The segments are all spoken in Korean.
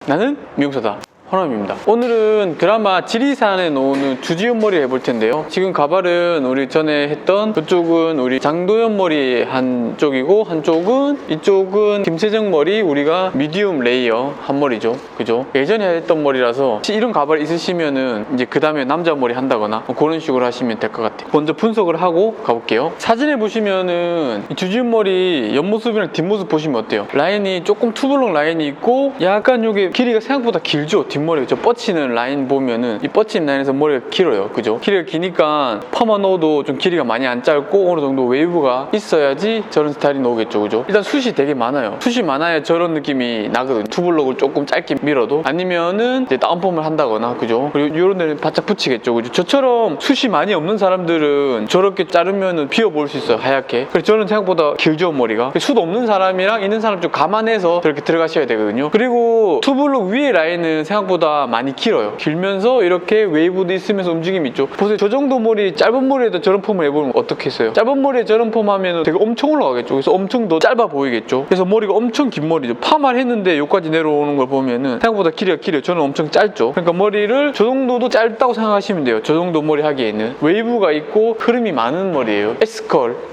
나는 미용사다. 허남입니다. 오늘은 드라마 지리산에 나오는 주지훈 머리 해볼 텐데요. 지금 가발은 우리 전에 했던 그쪽은 우리 장도연 머리 한쪽이고 한쪽은 이쪽은 김세정 머리 우리가 미디움 레이어 한 머리죠. 그죠? 예전에 했던 머리라서 이런 가발 있으시면은 이제 그 다음에 남자 머리 한다거나 그런 식으로 하시면 될 것 같아요. 먼저 분석을 하고 가볼게요. 사진에 보시면은 주지훈 머리 옆모습이랑 뒷모습 보시면 어때요? 라인이 조금 투블럭 라인이 있고 약간 여기 길이가 생각보다 길죠? 뒷머리 저 뻗치는 라인 보면은 이 뻗치는 라인에서 머리가 길어요. 그죠? 길이가 기니까 파마 넣어도 좀 길이가 많이 안 짧고 어느 정도 웨이브가 있어야지 저런 스타일이 나오겠죠. 그죠? 일단 숱이 되게 많아요. 숱이 많아야 저런 느낌이 나거든요. 투블럭을 조금 짧게 밀어도 아니면은 이제 다운펌을 한다거나 그죠? 그리고 이런 데는 바짝 붙이겠죠. 그죠? 저처럼 숱이 많이 없는 사람들은 저렇게 자르면은 비어 보일 수 있어요. 하얗게. 그래서 저는 생각보다 길죠 머리가. 숱 없는 사람이랑 있는 사람 좀 감안해서 저렇게 들어가셔야 되거든요. 그리고 투블럭 위에 라인은 생각보다 많이 길어요. 길면서 이렇게 웨이브도 있으면서 움직임이 있죠. 보세요. 저 정도 머리 짧은 머리에도 저런 폼을 해보면 어떻겠어요? 짧은 머리에 저런 폼 하면 되게 엄청 올라가겠죠. 그래서 엄청 더 짧아 보이겠죠. 그래서 머리가 엄청 긴 머리죠. 파마를 했는데 여기까지 내려오는 걸 보면은 생각보다 길이가 길어요. 저는 엄청 짧죠. 그러니까 머리를 저 정도도 짧다고 생각하시면 돼요. 저 정도 머리 하기에는 웨이브가 있고 흐름이 많은 머리예요.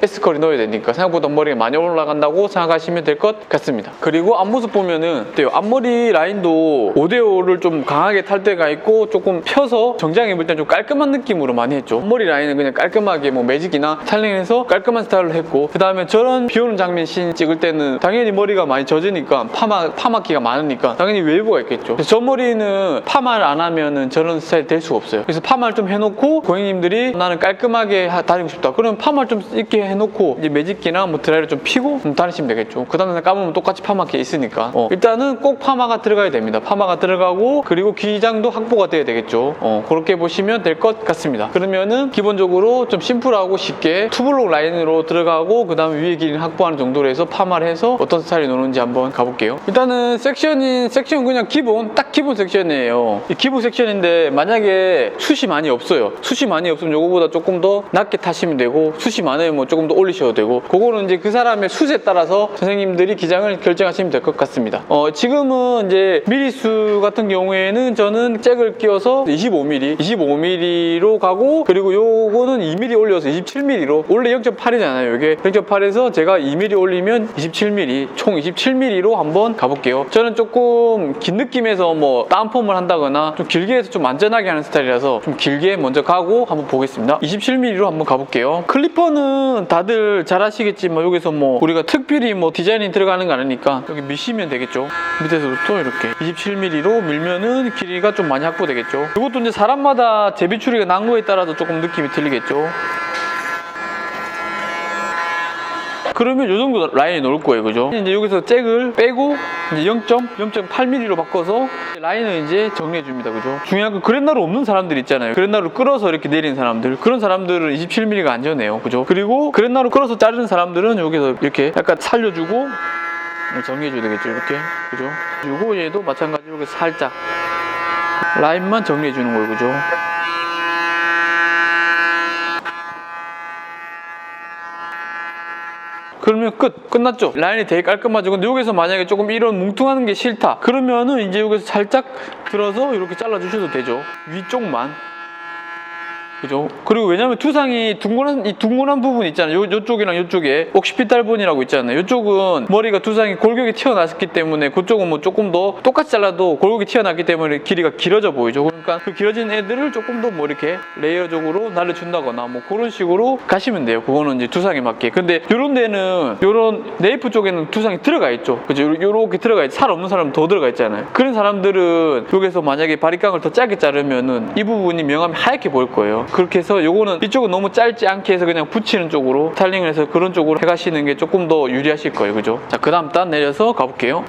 S컬이 넣어야 되니까 생각보다 머리가 많이 올라간다고 생각하시면 될 것 같습니다. 그리고 앞모습 보면은 어때요? 앞머리 라인도 5대5를 좀 강하게 탈 때가 있고 조금 펴서 정장 입을 때 좀 깔끔한 느낌으로 많이 했죠. 머리 라인은 그냥 깔끔하게 뭐 매직이나 스타일링해서 깔끔한 스타일로 했고 그 다음에 저런 비 오는 장면 씬 찍을 때는 당연히 머리가 많이 젖으니까 파마기가 많으니까 당연히 웨이브가 있겠죠. 그래서 저 머리는 파마를 안 하면은 저런 스타일이 될 수가 없어요. 그래서 파마를 좀 해놓고 고객님들이 나는 깔끔하게 다니고 싶다 그러면 파마를 좀 있게 해놓고 이제 매직기나 뭐 드라이를 좀 피고 다니시면 되겠죠. 그 다음에 감으면 똑같이 파마기 있으니까 일단은 꼭 파마가 들어가야 됩니다. 파마가 들어가고 그리고 기장도 확보가 돼야 되겠죠. 그렇게 보시면 될 것 같습니다. 그러면은 기본적으로 좀 심플하고 쉽게 투블럭 라인으로 들어가고 그 다음에 위에 길이는 확보하는 정도로 해서 파마를 해서 어떤 스타일이 노는지 한번 가볼게요. 일단은 섹션 그냥 딱 기본 섹션이에요. 이 기본 섹션인데 만약에 숱이 많이 없어요. 숱이 많이 없으면 요거보다 조금 더 낮게 타시면 되고 숱이 많으면 뭐 조금 더 올리셔도 되고 그거는 이제 그 사람의 숱에 따라서 선생님들이 기장을 결정하시면 될 것 같습니다. 지금은 이제 미리수 같은 경우에는 저는 잭을 끼워서 25mm로 가고 그리고 요거는 2mm 올려서 27mm로 원래 0.8이잖아요. 이게 0.8에서 제가 2mm 올리면 27mm 총 27mm로 한번 가볼게요. 저는 조금 긴 느낌에서 뭐 다운펌을 한다거나 좀 길게 해서 좀 안전하게 하는 스타일이라서 좀 길게 먼저 가고 한번 보겠습니다. 27mm로 한번 가볼게요. 클리퍼는 다들 잘 아시겠지만 여기서 뭐 우리가 특별히 뭐 디자인이 들어가는 거 아니니까 여기 미시면 되겠죠. 밑에서부터 이렇게 27mm로 밀면은 길이가 좀 많이 확보되겠죠. 이것도 이제 사람마다 재비추리가 난 거에 따라서 조금 느낌이 틀리겠죠. 그러면 이 정도 라인이 나올 거예요. 그죠? 이제 여기서 잭을 빼고 이제 0.8mm로 바꿔서 라인을 이제 정리해 줍니다. 그죠? 중요한 건 그랜나루 없는 사람들 있잖아요. 그랜나루 끌어서 이렇게 내리는 사람들. 그런 사람들은 27mm가 안전해요. 그죠? 그리고 그랜나루 끌어서 자르는 사람들은 여기서 이렇게 약간 살려주고 정리해줘야 되겠죠. 이렇게. 그죠? 그리고 얘도 마찬가지로 이렇게 살짝 라인만 정리해주는 거예요. 그죠? 그러면 끝났죠? 라인이 되게 깔끔하죠? 근데 여기서 만약에 조금 이런 뭉퉁하는 게 싫다 그러면은 이제 여기서 살짝 들어서 이렇게 잘라주셔도 되죠. 위쪽만. 그죠? 그리고 왜냐면 두상이 둥근한 부분 있잖아요. 요쪽이랑 요쪽에 옥시피탈본이라고 있잖아요. 요쪽은 머리가 두상이 골격이 튀어나왔기 때문에 그쪽은 뭐 조금 더 똑같이 잘라도 골격이 튀어나왔기 때문에 길이가 길어져 보이죠. 그러니까 그 길어진 애들을 조금 더 뭐 이렇게 레이어적으로 날려준다거나 뭐 그런 식으로 가시면 돼요. 그거는 이제 두상에 맞게. 근데 요런 데는 요런 네이프 쪽에는 두상이 들어가 있죠. 그죠? 요렇게 들어가 있죠. 살 없는 사람은 더 들어가 있잖아요. 그런 사람들은 여기서 만약에 바리깡을 더 짧게 자르면은 이 부분이 명암이 하얗게 보일 거예요. 그렇게 해서 요거는 이쪽은 너무 짧지 않게 해서 그냥 붙이는 쪽으로 스타일링을 해서 그런 쪽으로 해가시는 게 조금 더 유리하실 거예요. 그죠? 자, 그 다음 단 내려서 가볼게요.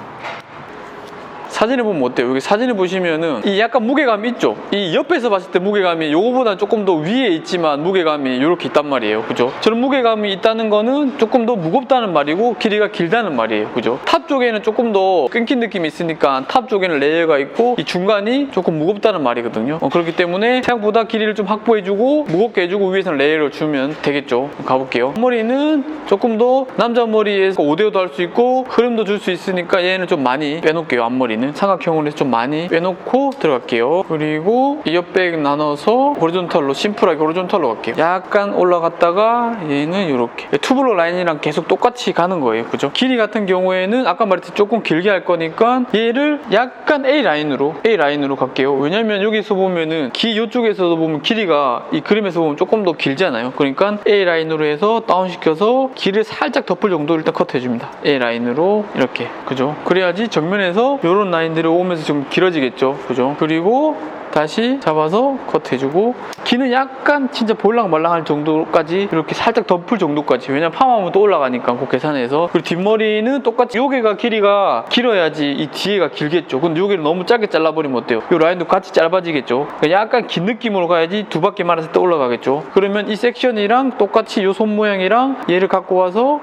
사진을 보면 어때요? 여기 사진을 보시면은 이 약간 무게감이 있죠? 이 옆에서 봤을 때 무게감이 요거보다 조금 더 위에 있지만 무게감이 이렇게 있단 말이에요. 그죠? 저런 무게감이 있다는 거는 조금 더 무겁다는 말이고 길이가 길다는 말이에요. 그죠? 탑 쪽에는 조금 더 끊긴 느낌이 있으니까 탑 쪽에는 레이어가 있고 이 중간이 조금 무겁다는 말이거든요. 그렇기 때문에 생각보다 길이를 좀 확보해주고 무겁게 해주고 위에서는 레이어를 주면 되겠죠. 가볼게요. 앞머리는 조금 더 남자 머리에서 5대5도 할 수 있고 흐름도 줄 수 있으니까 얘는 좀 많이 빼놓을게요. 앞머리는. 저는 삼각형으로 해서 좀 많이 빼놓고 들어갈게요. 그리고 이 옆백 나눠서 호리존탈로, 심플하게 호리존탈로 갈게요. 약간 올라갔다가 얘는 이렇게 투블럭 라인이랑 계속 똑같이 가는 거예요. 그죠? 길이 같은 경우에는 아까 말했듯이 조금 길게 할 거니까 얘를 약간 A 라인으로 갈게요. 왜냐면 여기서 보면은 이쪽에서도 보면 길이가 이 그림에서 보면 조금 더 길잖아요. 그러니까 A 라인으로 해서 다운시켜서 길을 살짝 덮을 정도로 일단 커트해줍니다. A 라인으로 이렇게, 그죠? 그래야지 정면에서 이런 라인들이 오면서 좀 길어지겠죠. 그죠? 그리고 다시 잡아서 커트해주고, 귀는 약간 진짜 볼랑말랑할 정도까지 이렇게 살짝 덮을 정도까지. 왜냐면 파마하면 또 올라가니까 그 계산해서. 그리고 뒷머리는 똑같이 요게가 길이가 길어야지 이 뒤에가 길겠죠. 근데 요게를 너무 짧게 잘라버리면 어때요? 요 라인도 같이 짧아지겠죠. 그러니까 약간 긴 느낌으로 가야지 두 바퀴 말아서 또 올라가겠죠. 그러면 이 섹션이랑 똑같이 요 손 모양이랑 얘를 갖고 와서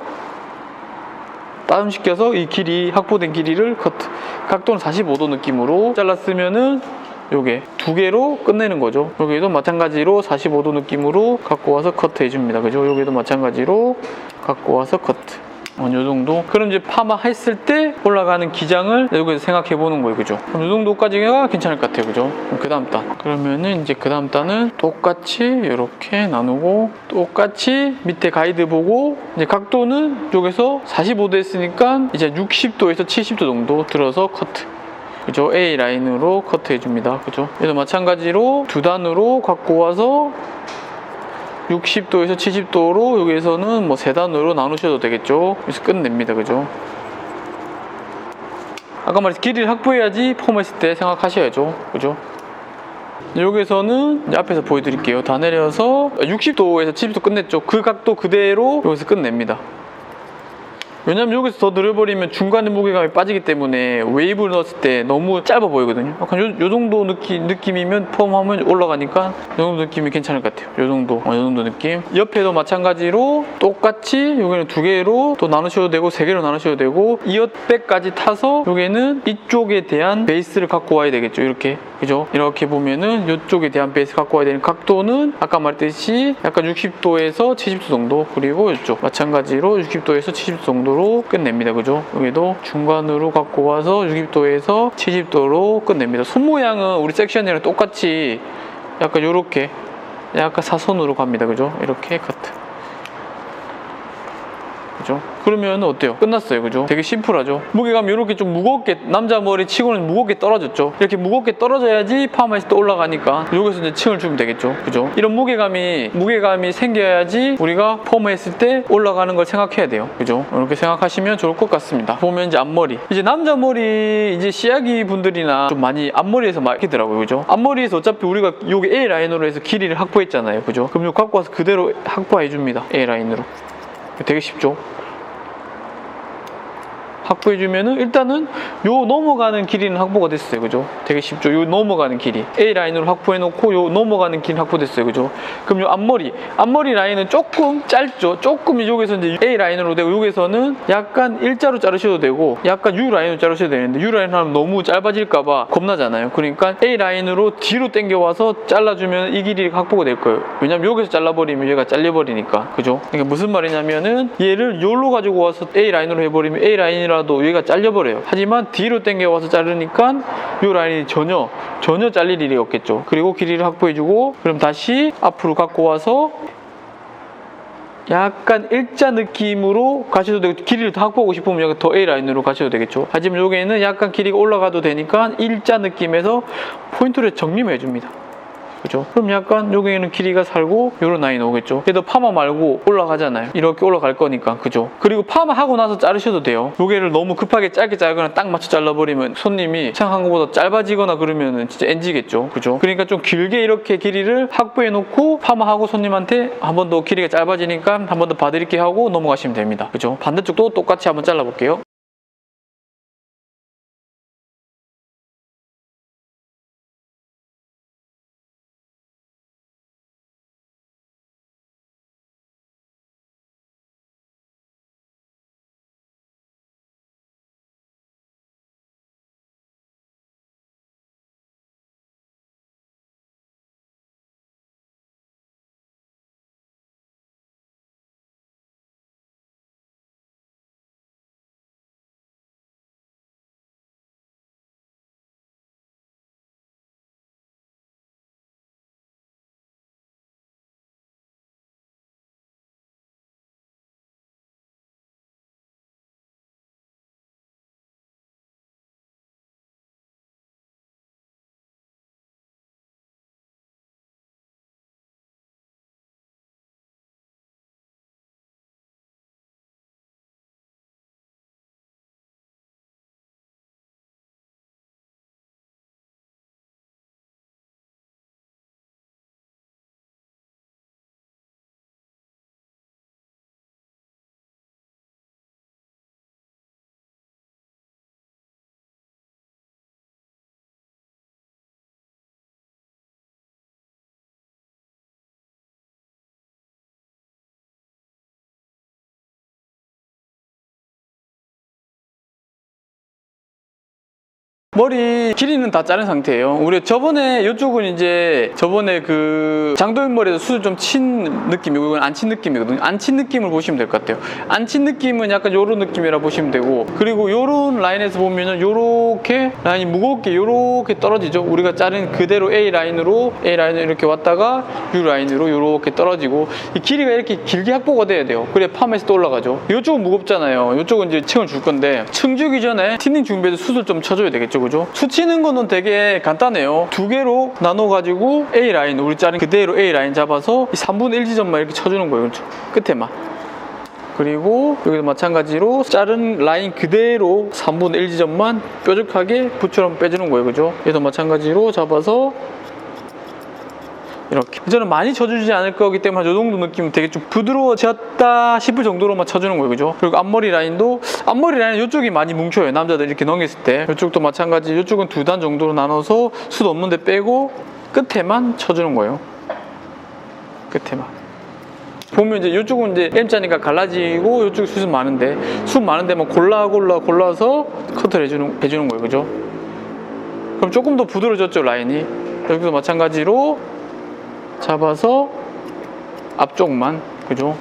다운시켜서 이 길이, 확보된 길이를 커트. 각도는 45도 느낌으로 잘랐으면은 요게 두 개로 끝내는 거죠. 여기도 마찬가지로 45도 느낌으로 갖고 와서 커트 해줍니다. 그죠? 여기도 마찬가지로 갖고 와서 커트. 요 정도. 그럼 이제 파마 했을 때 올라가는 기장을 여기서 생각해 보는 거예요. 그죠? 그럼 요 정도까지가 괜찮을 것 같아요. 그죠? 그 다음 단. 그러면은 이제 그 다음 단은 똑같이 이렇게 나누고, 똑같이 밑에 가이드 보고, 이제 각도는 여기서 45도 했으니까 이제 60도에서 70도 정도 들어서 커트. 그죠? A 라인으로 커트 해줍니다. 그죠? 얘도 마찬가지로 두 단으로 갖고 와서 60도에서 70도로 여기에서는 뭐 세 단으로 나누셔도 되겠죠? 그래서 끝냅니다. 그죠? 아까 말했듯이 길이를 확보해야지 펌했을 때 생각하셔야죠. 그죠? 여기서는 앞에서 보여드릴게요. 다 내려서 60도에서 70도 끝냈죠. 그 각도 그대로 여기서 끝냅니다. 왜냐면 여기서 더 늘어버리면 중간에 무게감이 빠지기 때문에 웨이브를 넣었을 때 너무 짧아 보이거든요. 약간 요 정도 느낌이면 펌하면 올라가니까 요 정도 느낌이 괜찮을 것 같아요. 요 정도 느낌. 옆에도 마찬가지로 똑같이 여기는 두 개로 또 나누셔도 되고 세 개로 나누셔도 되고, 이 옆배까지 타서 여기는 이쪽에 대한 베이스를 갖고 와야 되겠죠. 이렇게. 그죠? 이렇게 보면은 이쪽에 대한 베이스 갖고 와야 되는 각도는 아까 말했듯이 약간 60도에서 70도 정도, 그리고 이쪽 마찬가지로 60도에서 70도 정도로 끝냅니다. 그죠? 여기도 중간으로 갖고 와서 60도에서 70도로 끝냅니다. 손 모양은 우리 섹션이랑 똑같이 약간 요렇게 약간 사선으로 갑니다. 그죠? 이렇게 커트. 그죠? 그러면 어때요? 끝났어요. 그죠? 되게 심플하죠? 무게감이 이렇게 좀 무겁게, 남자 머리 치고는 무겁게 떨어졌죠? 이렇게 무겁게 떨어져야지 파마에서 또 올라가니까 여기서 이제 층을 주면 되겠죠? 그죠? 이런 무게감이 생겨야지 우리가 펌했을 때 올라가는 걸 생각해야 돼요. 그죠? 이렇게 생각하시면 좋을 것 같습니다. 보면 이제 앞머리. 이제 남자 머리, 이제 시아기 분들이나 좀 많이 앞머리에서 막히더라고요. 그죠? 앞머리에서 어차피 우리가 여기 A 라인으로 해서 길이를 확보했잖아요. 그죠? 그럼 이거 갖고 와서 그대로 확보해 줍니다. A 라인으로. 되게 쉽죠? 확보해주면은 일단은 요 넘어가는 길이는 확보가 됐어요. 그죠? 되게 쉽죠? 요 넘어가는 길이 A 라인으로 확보해놓고 요 넘어가는 길이 확보됐어요. 그죠? 그럼 요 앞머리 라인은 조금 짧죠? 조금 이쪽에서 이제 A 라인으로 되고, 여기서는 약간 일자로 자르셔도 되고 약간 U 라인으로 자르셔도 되는데, U 라인 하면 너무 짧아질까봐 겁나잖아요. 그러니까 A 라인으로 뒤로 당겨와서 잘라주면 이 길이 확보가 될 거예요. 왜냐면 여기서 잘라버리면 얘가 잘려버리니까. 그죠? 그러니까 무슨 말이냐면은 얘를 요로 가지고 와서 A 라인으로 해버리면 A 라인이라도 얘가 잘려버려요. 하지만 뒤로 당겨와서 자르니까 이 라인이 전혀 잘릴 일이 없겠죠. 그리고 길이를 확보해주고, 그럼 다시 앞으로 갖고 와서 약간 일자 느낌으로 가셔도 되고, 길이를 더 확보하고 싶으면 약간 더 A 라인으로 가셔도 되겠죠. 하지만 여기에는 약간 길이가 올라가도 되니까 일자 느낌에서 포인트를 정리해 줍니다. 그죠? 그럼 약간 여기에는 길이가 살고 요런 라인 오겠죠. 얘도 파마 말고 올라가잖아요. 이렇게 올라갈 거니까. 그죠? 그리고 파마 하고 나서 자르셔도 돼요. 요게를 너무 급하게 짧게 자르거나 딱 맞춰 잘라버리면 손님이 생각한 것보다 짧아지거나 그러면은 진짜 NG겠죠. 그죠? 그러니까 좀 길게 이렇게 길이를 확보해 놓고 파마하고 손님한테 한 번 더 길이가 짧아지니까 한 번 더 봐드릴게 하고 넘어가시면 됩니다. 그죠? 반대쪽도 똑같이 한번 잘라볼게요. 머리 길이는 다 자른 상태예요. 우리 저번에 이쪽은 이제 저번에 그 장도연 머리에서 수술 좀 친 느낌이고 이건 안 친 느낌이거든요. 안 친 느낌을 보시면 될 것 같아요. 안 친 느낌은 약간 요런 느낌이라 보시면 되고, 그리고 요런 라인에서 보면은 요렇게 라인이 무겁게 요렇게 떨어지죠. 우리가 자른 그대로 A 라인으로 이렇게 왔다가 U 라인으로 요렇게 떨어지고, 이 길이가 이렇게 길게 확보가 돼야 돼요. 그래야 파마에서 또 올라가죠. 이쪽은 무겁잖아요. 이쪽은 이제 층을 줄 건데, 층 주기 전에 틴닝 준비해서 수술 좀 쳐줘야 되겠죠, 그죠? 수치는 거는 되게 간단해요. 두 개로 나눠가지고 A 라인, 우리 자른 그대로 A 라인 잡아서 이 3분의 1 지점만 이렇게 쳐주는 거예요. 그렇죠? 끝에만. 그리고 여기도 마찬가지로 자른 라인 그대로 3분의 1 지점만 뾰족하게 붓처럼 빼주는 거예요. 그죠? 얘도 마찬가지로 잡아서 이렇게. 저는 많이 쳐주지 않을 거기 때문에 이 정도 느낌은 되게 좀 부드러워졌다 싶을 정도로만 쳐주는 거예요. 그죠? 그리고 앞머리 라인도, 앞머리 라인은 이쪽이 많이 뭉쳐요. 남자들 이렇게 넘겼을 때. 이쪽도 마찬가지. 이쪽은 2단 정도로 나눠서 숱 없는 데 빼고 끝에만 쳐주는 거예요. 끝에만. 보면 이제 이쪽은 이제 M자니까 갈라지고 이쪽이 숱은 많은데, 숱 많은 데만 골라서 커트를 해주는 거예요. 그죠? 그럼 조금 더 부드러워졌죠, 라인이. 여기도 마찬가지로 잡아서 앞쪽만, 그죠?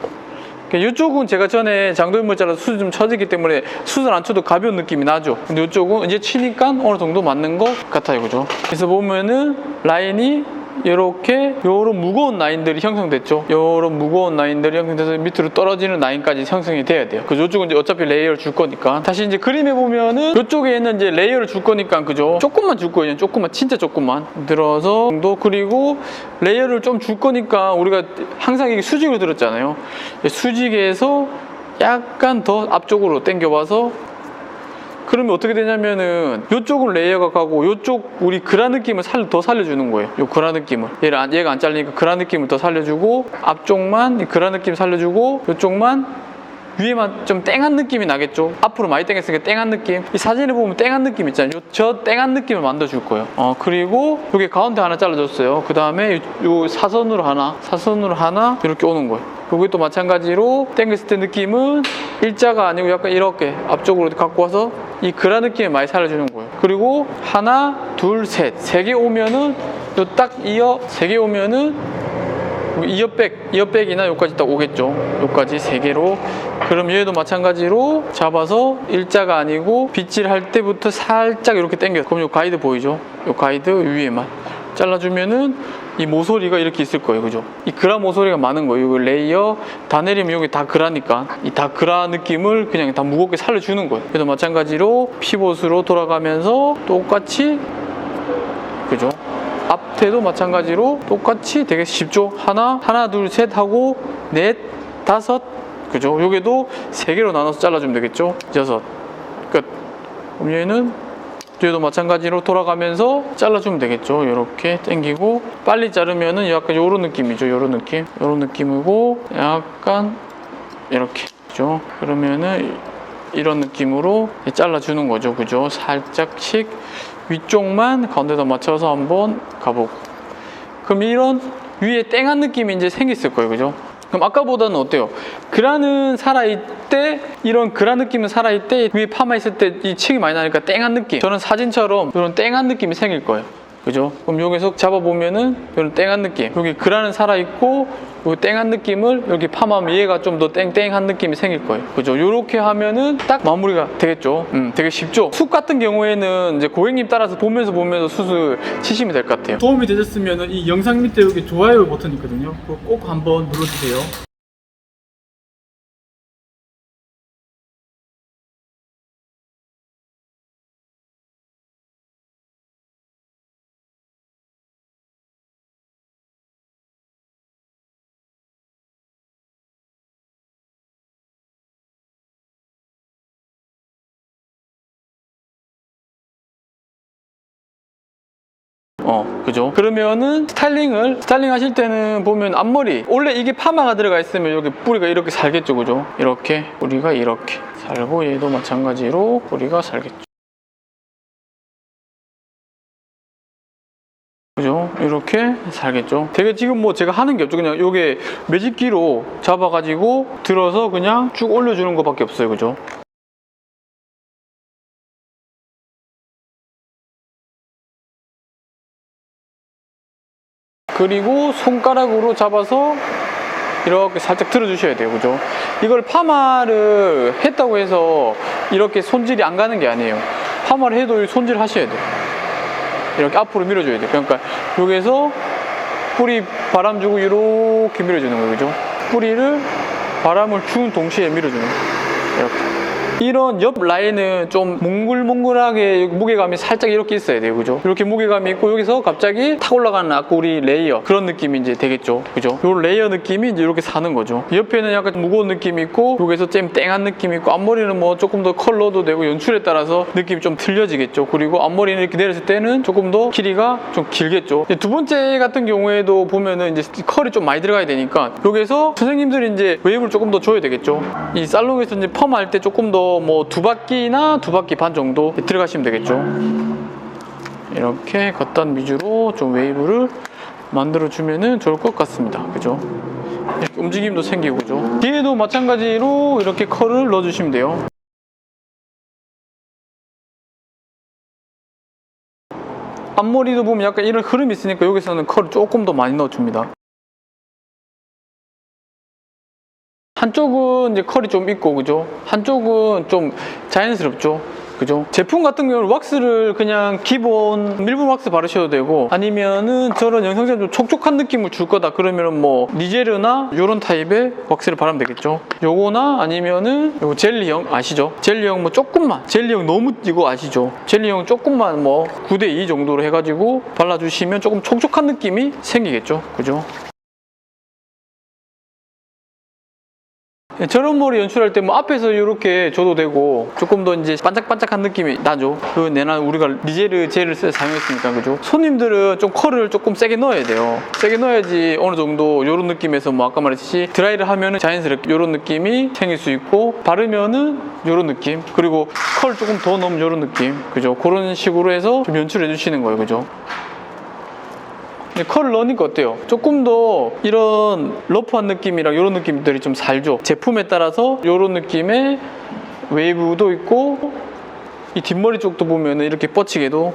이쪽은 제가 전에 장도연머리 잘라서 수술 좀 쳐지기 때문에 수술 안 쳐도 가벼운 느낌이 나죠. 근데 이쪽은 이제 치니까 어느 정도 맞는 것 같아요. 그죠? 그래서 보면은 라인이 이렇게 요런 무거운 라인들이 형성됐죠. 요런 무거운 라인들이 형성돼서 밑으로 떨어지는 라인까지 형성이 돼야 돼요. 그죠? 이쪽은 이제 어차피 레이어를 줄 거니까. 다시 이제 그림에 보면은 이쪽에는 이제 레이어를 줄 거니까, 그죠? 조금만 줄 거예요. 조금만, 진짜 조금만 들어서 정도. 그리고 레이어를 좀 줄 거니까 우리가 항상 이게 수직으로 들었잖아요. 수직에서 약간 더 앞쪽으로 당겨봐서, 그러면 어떻게 되냐면은 이쪽은 레이어가 가고 이쪽 우리 그라 느낌을 더 살려주는 거예요. 요 그라 느낌을, 얘가 안 잘리니까 그라 느낌을 더 살려주고, 앞쪽만 이 그라 느낌 살려주고, 이쪽만 위에만 좀 땡한 느낌이 나겠죠. 앞으로 많이 땡했으니까 땡한 느낌. 이 사진에 보면 땡한 느낌 있잖아요. 저 땡한 느낌을 만들어줄 거예요. 그리고 여기 가운데 하나 잘라줬어요. 그 다음에 요 사선으로 하나 이렇게 오는 거예요. 여기 또 마찬가지로 땡겼을 때 느낌은 일자가 아니고 약간 이렇게 앞쪽으로 갖고 와서 이 그라 느낌을 많이 살려주는 거예요. 그리고 하나, 둘, 셋, 3개 오면은 요 딱 이어 3개 오면은 이어백이나 여기까지 딱 오겠죠. 여기까지 3개로. 그럼 얘도 마찬가지로 잡아서 일자가 아니고 빗질 할 때부터 살짝 이렇게 당겨. 그럼 요 가이드 보이죠? 요 가이드 위에만 잘라주면은 이 모서리가 이렇게 있을 거예요. 그죠? 이 그라 모서리가 많은 거예요. 이 레이어 다 내리면 여기 다 그라니까 이 다 그라 느낌을 그냥 다 무겁게 살려주는 거예요. 그래서 마찬가지로 피봇으로 돌아가면서 똑같이, 그죠? 앞태도 마찬가지로 똑같이 되게 쉽죠? 하나, 둘, 셋 하고 넷, 다섯, 그죠? 여기도 3개로 나눠서 잘라주면 되겠죠? 6, 끝. 그럼 얘는 뒤에도 마찬가지로 돌아가면서 잘라주면 되겠죠? 이렇게 당기고, 빨리 자르면은 약간 요런 느낌이죠. 요런 느낌이고, 약간 이렇게, 그죠? 그러면은 이런 느낌으로 잘라주는 거죠. 그죠? 살짝씩 위쪽만 가운데다 맞춰서 한번 가보고. 그럼 이런 위에 땡한 느낌이 이제 생겼을 거예요. 그죠? 그럼 아까보다는 어때요? 그라는 살아있대, 이런 그라 느낌은 살아있대, 위에 파마 있을 때 이 층이 많이 나니까 땡한 느낌. 저는 사진처럼 이런 땡한 느낌이 생길 거예요. 그죠? 그럼 여기서 잡아보면은 이런 땡한 느낌. 여기 그라는 살아있고, 이 땡한 느낌을 여기 파마하면 얘가 좀 더 땡땡한 느낌이 생길 거예요. 그죠? 요렇게 하면은 딱 마무리가 되겠죠? 되게 쉽죠? 숲 같은 경우에는 이제 고객님 따라서 보면서 수술 치시면 될 것 같아요. 도움이 되셨으면 이 영상 밑에 여기 좋아요 버튼 있거든요. 그거 꼭 한번 눌러주세요. 그죠? 그러면은 스타일링 하실 때는 보면 앞머리, 원래 이게 파마가 들어가 있으면 여기 뿌리가 이렇게 살겠죠, 그죠? 이렇게 뿌리가 이렇게 살고, 얘도 마찬가지로 뿌리가 살겠죠. 그죠? 이렇게 살겠죠. 되게 지금 뭐 제가 하는 게 없죠. 그냥 요게 매직기로 잡아가지고 들어서 그냥 쭉 올려주는 것밖에 없어요. 그죠? 그리고 손가락으로 잡아서 이렇게 살짝 들어주셔야 돼요. 그죠? 이걸 파마를 했다고 해서 이렇게 손질이 안 가는 게 아니에요. 파마를 해도 손질 하셔야 돼요. 이렇게 앞으로 밀어줘야 돼요. 그러니까 여기서 뿌리 바람 주고 이렇게 밀어주는 거예요. 그죠? 뿌리를 바람을 주는 동시에 밀어주는 거예요. 이렇게. 이런 옆 라인은 좀 몽글몽글하게 무게감이 살짝 이렇게 있어야 돼요. 그죠? 이렇게 무게감이 있고 여기서 갑자기 탁 올라가는 아까 우리 레이어 그런 느낌이 이제 되겠죠. 그죠? 요 레이어 느낌이 이제 이렇게 사는 거죠. 옆에는 약간 무거운 느낌이 있고 여기서 좀 땡한 느낌이 있고 앞머리는 뭐 조금 더 컬러도 되고 연출에 따라서 느낌이 좀 틀려지겠죠. 그리고 앞머리는 이렇게 내렸을 때는 조금 더 길이가 좀 길겠죠. 두 번째 같은 경우에도 보면은 이제 컬이 좀 많이 들어가야 되니까 여기서 선생님들이 이제 웨이브를 조금 더 줘야 되겠죠. 이 살롱에서 이제 펌할 때 조금 더 뭐 2바퀴나 2바퀴 반 정도 들어가시면 되겠죠. 이렇게 겉단 위주로 좀 웨이브를 만들어 주면은 좋을 것 같습니다. 그죠? 이렇게 움직임도 생기고, 그죠? 뒤에도 마찬가지로 이렇게 컬을 넣어 주시면 돼요. 앞머리도 보면 약간 이런 흐름이 있으니까 여기서는 컬을 조금 더 많이 넣어 줍니다. 한쪽은 이제 컬이 좀 있고, 그죠? 한쪽은 좀 자연스럽죠? 그죠? 제품 같은 경우는 왁스를 그냥 기본 밀봉 왁스 바르셔도 되고, 아니면은 저런 영상처럼 좀 촉촉한 느낌을 줄 거다 그러면은 뭐 니제르나 이런 타입의 왁스를 바르면 되겠죠. 요거나 아니면은 요거 젤리형 아시죠? 젤리형 뭐 조금만, 젤리형 너무 이거 아시죠? 젤리형 조금만 뭐 9:2 정도로 해가지고 발라주시면 조금 촉촉한 느낌이 생기겠죠. 그죠? 저런 머리 연출할 때 뭐 앞에서 이렇게 줘도 되고 조금 더 이제 반짝반짝한 느낌이 나죠. 그 내나 우리가 리제르 젤을 사용했으니까. 그죠? 손님들은 좀 컬을 조금 세게 넣어야 돼요. 세게 넣어야지 어느 정도 이런 느낌에서 뭐 아까 말했듯이 드라이를 하면은 자연스럽게 이런 느낌이 생길 수 있고, 바르면은 이런 느낌, 그리고 컬 조금 더 넣으면 이런 느낌. 그죠? 그런 식으로 해서 좀 연출해 주시는 거예요. 그죠? 컬을 넣으니까 어때요? 조금 더 이런 러프한 느낌이랑 이런 느낌들이 좀 살죠. 제품에 따라서 이런 느낌의 웨이브도 있고, 이 뒷머리 쪽도 보면은 이렇게 뻗치게도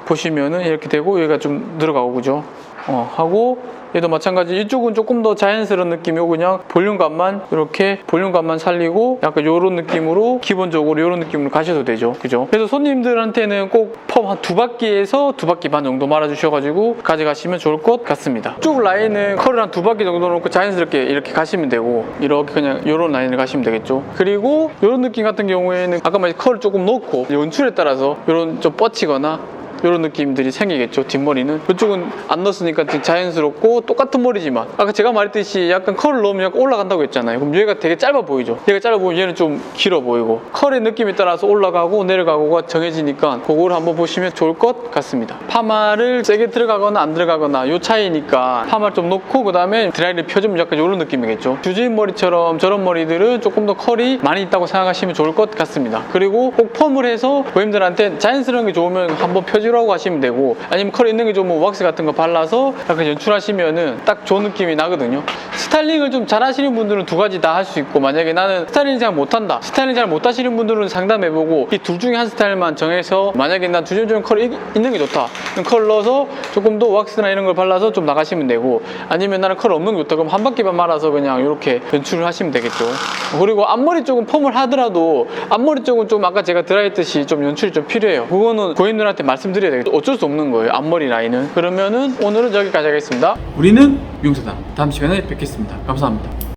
보시면은 이렇게 되고 여기가 좀 들어가고, 그죠? 하고 얘도 마찬가지. 이쪽은 조금 더 자연스러운 느낌이고 그냥 볼륨감만 이렇게 볼륨감만 살리고 약간 이런 느낌으로 기본적으로 이런 느낌으로 가셔도 되죠. 그죠? 그래서 손님들한테는 꼭 펌 한 2바퀴에서 2바퀴 반 정도 말아주셔가지고 가져가시면 좋을 것 같습니다. 쭉 라인은 컬을 한 2바퀴 정도 놓고 자연스럽게 이렇게 가시면 되고, 이렇게 그냥 이런 라인을 가시면 되겠죠. 그리고 이런 느낌 같은 경우에는 아까 말했 컬을 조금 넣고 연출에 따라서 이런 좀 뻗치거나 이런 느낌들이 생기겠죠. 뒷머리는 이쪽은 안 넣었으니까 자연스럽고 똑같은 머리지만 아까 제가 말했듯이 약간 컬을 넣으면 약간 올라간다고 했잖아요. 그럼 얘가 되게 짧아 보이죠. 얘가 짧아 보이면 얘는 좀 길어 보이고, 컬의 느낌에 따라서 올라가고 내려가고가 정해지니까 그걸 한번 보시면 좋을 것 같습니다. 파마를 세게 들어가거나 안 들어가거나 요 차이니까 파마를 좀 넣고 그 다음에 드라이를 펴주면 약간 이런 느낌이겠죠. 주지인 머리처럼 저런 머리들은 조금 더 컬이 많이 있다고 생각하시면 좋을 것 같습니다. 그리고 꼭 펌을 해서 고객님들한테 자연스러운 게 좋으면 한번 펴주라고 하시면 되고, 아니면 컬 있는 게 좀 뭐 왁스 같은 거 발라서 약간 연출하시면은 딱 좋은 느낌이 나거든요. 스타일링을 좀 잘 하시는 분들은 두 가지 다 할 수 있고, 만약에 나는 스타일링 잘 못한다, 스타일링 잘 못하시는 분들은 상담해보고 이 둘 중에 한 스타일만 정해서, 만약에 난 주전적인 컬이 있는 게 좋다, 컬 넣어서 조금 더 왁스나 이런 걸 발라서 좀 나가시면 되고, 아니면 나는 컬 없는 게 좋다 그럼 한 바퀴만 말아서 그냥 이렇게 연출을 하시면 되겠죠. 그리고 앞머리 쪽은 펌을 하더라도 앞머리 쪽은 좀 아까 제가 드라이 했듯이 좀 연출이 좀 필요해요. 그거는 고객님들한테 말씀드려야 되겠죠. 어쩔 수 없는 거예요, 앞머리 라인은. 그러면은 오늘은 여기까지 하겠습니다. 우리는 미용사다. 다음 시간에 뵙겠습니다. 감사합니다.